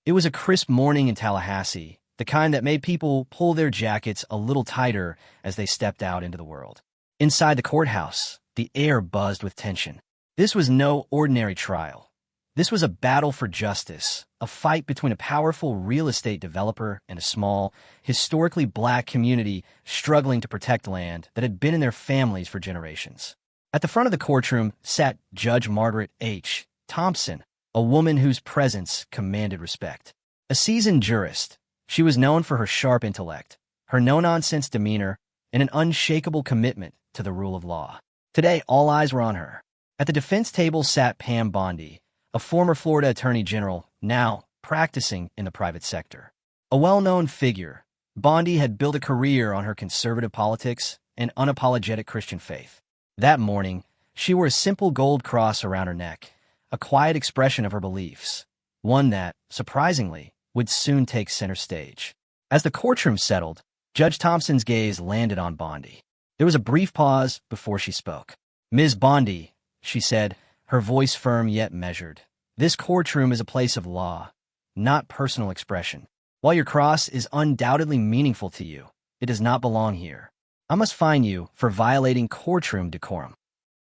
It was a crisp morning in Tallahassee, the kind that made people pull their jackets a little tighter as they stepped out into the world. Inside the courthouse, the air buzzed with tension. This was no ordinary trial. This was a battle for justice, a fight between a powerful real estate developer and a small, historically black community struggling to protect land that had been in their families for generations. At the front of the courtroom sat Judge Margaret H. Thompson, a woman whose presence commanded respect. A seasoned jurist, she was known for her sharp intellect, her no-nonsense demeanor, and an unshakable commitment to the rule of law. Today, all eyes were on her. At the defense table sat Pam Bondi, a former Florida Attorney General, now practicing in the private sector. A well-known figure, Bondi had built a career on her conservative politics and unapologetic Christian faith. That morning, she wore a simple gold cross around her neck, a quiet expression of her beliefs, one that, surprisingly, would soon take center stage. As the courtroom settled, Judge Thompson's gaze landed on Bondi. There was a brief pause before she spoke. "Ms. Bondi," she said, her voice firm yet measured, "this courtroom is a place of law, not personal expression. While your cross is undoubtedly meaningful to you, it does not belong here. I must fine you for violating courtroom decorum."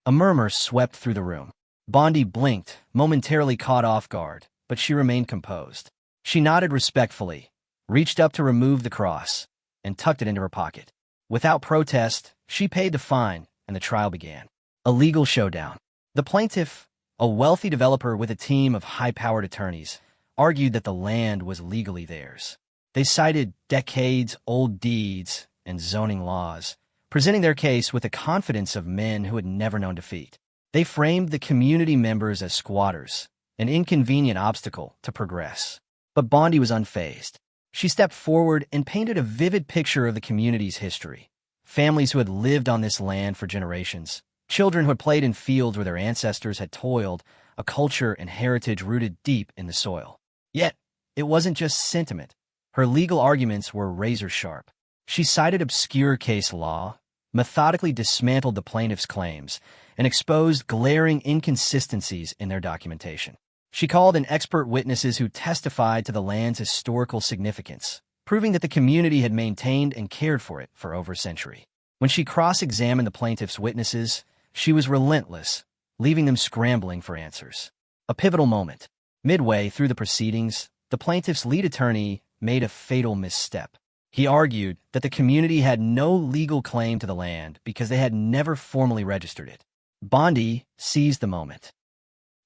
A murmur swept through the room. Bondi blinked, momentarily caught off guard, but she remained composed. She nodded respectfully, reached up to remove the cross, and tucked it into her pocket. Without protest, she paid the fine, and the trial began. A legal showdown. The plaintiff, a wealthy developer with a team of high-powered attorneys, argued that the land was legally theirs. They cited decades-old deeds and zoning laws, presenting their case with the confidence of men who had never known defeat. They framed the community members as squatters, an inconvenient obstacle to progress. But Bondi was unfazed. She stepped forward and painted a vivid picture of the community's history. Families who had lived on this land for generations, children who had played in fields where their ancestors had toiled, a culture and heritage rooted deep in the soil. Yet, it wasn't just sentiment. Her legal arguments were razor-sharp. She cited obscure case law, methodically dismantled the plaintiff's claims, and exposed glaring inconsistencies in their documentation. She called in expert witnesses who testified to the land's historical significance, proving that the community had maintained and cared for it for over a century. When she cross-examined the plaintiff's witnesses, she was relentless, leaving them scrambling for answers. A pivotal moment. Midway through the proceedings, the plaintiff's lead attorney made a fatal misstep. He argued that the community had no legal claim to the land because they had never formally registered it. Bondi seized the moment.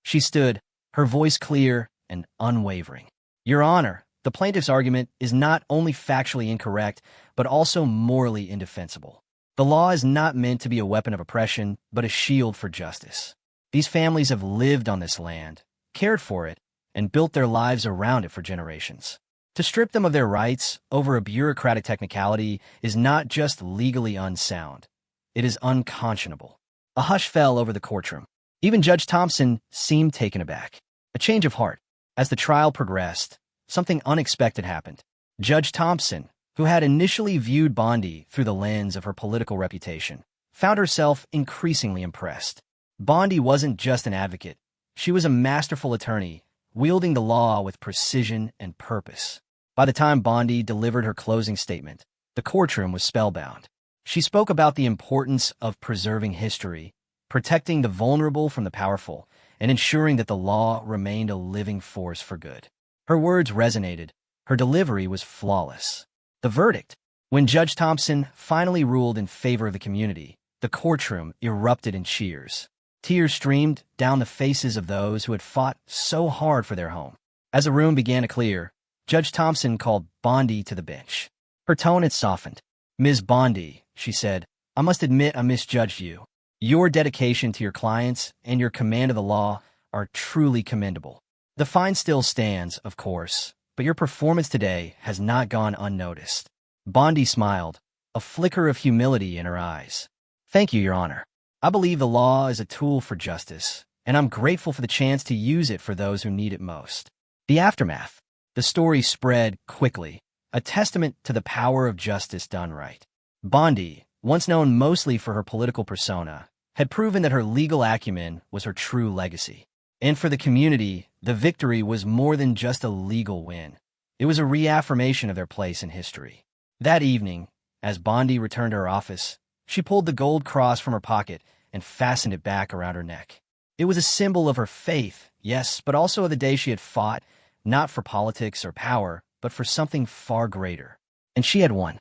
She stood, her voice clear and unwavering. "Your Honor, the plaintiff's argument is not only factually incorrect, but also morally indefensible. The law is not meant to be a weapon of oppression, but a shield for justice. These families have lived on this land, cared for it, and built their lives around it for generations. To strip them of their rights over a bureaucratic technicality is not just legally unsound, it is unconscionable." A hush fell over the courtroom. Even Judge Thompson seemed taken aback. A change of heart. As the trial progressed, something unexpected happened. Judge Thompson, who had initially viewed Bondi through the lens of her political reputation, found herself increasingly impressed. Bondi wasn't just an advocate. She was a masterful attorney, wielding the law with precision and purpose. By the time Bondi delivered her closing statement, the courtroom was spellbound. She spoke about the importance of preserving history, protecting the vulnerable from the powerful, and ensuring that the law remained a living force for good. Her words resonated. Her delivery was flawless. The verdict. When Judge Thompson finally ruled in favor of the community, the courtroom erupted in cheers. Tears streamed down the faces of those who had fought so hard for their home. As the room began to clear, Judge Thompson called Bondi to the bench. Her tone had softened. "Ms. Bondi," she said, "I must admit I misjudged you. Your dedication to your clients and your command of the law are truly commendable. The fine still stands, of course, but your performance today has not gone unnoticed." Bondi smiled, a flicker of humility in her eyes. "Thank you, Your Honor. I believe the law is a tool for justice, and I'm grateful for the chance to use it for those who need it most." The aftermath. The story spread quickly, a testament to the power of justice done right. Bondi, once known mostly for her political persona, had proven that her legal acumen was her true legacy. And for the community, The victory was more than just a legal win. It was a reaffirmation of their place in history. That evening, as Bondi returned to her office, she pulled the gold cross from her pocket and fastened it back around her neck. It was a symbol of her faith, yes, but also of the day she had fought, not for politics or power, but for something far greater. And she had won.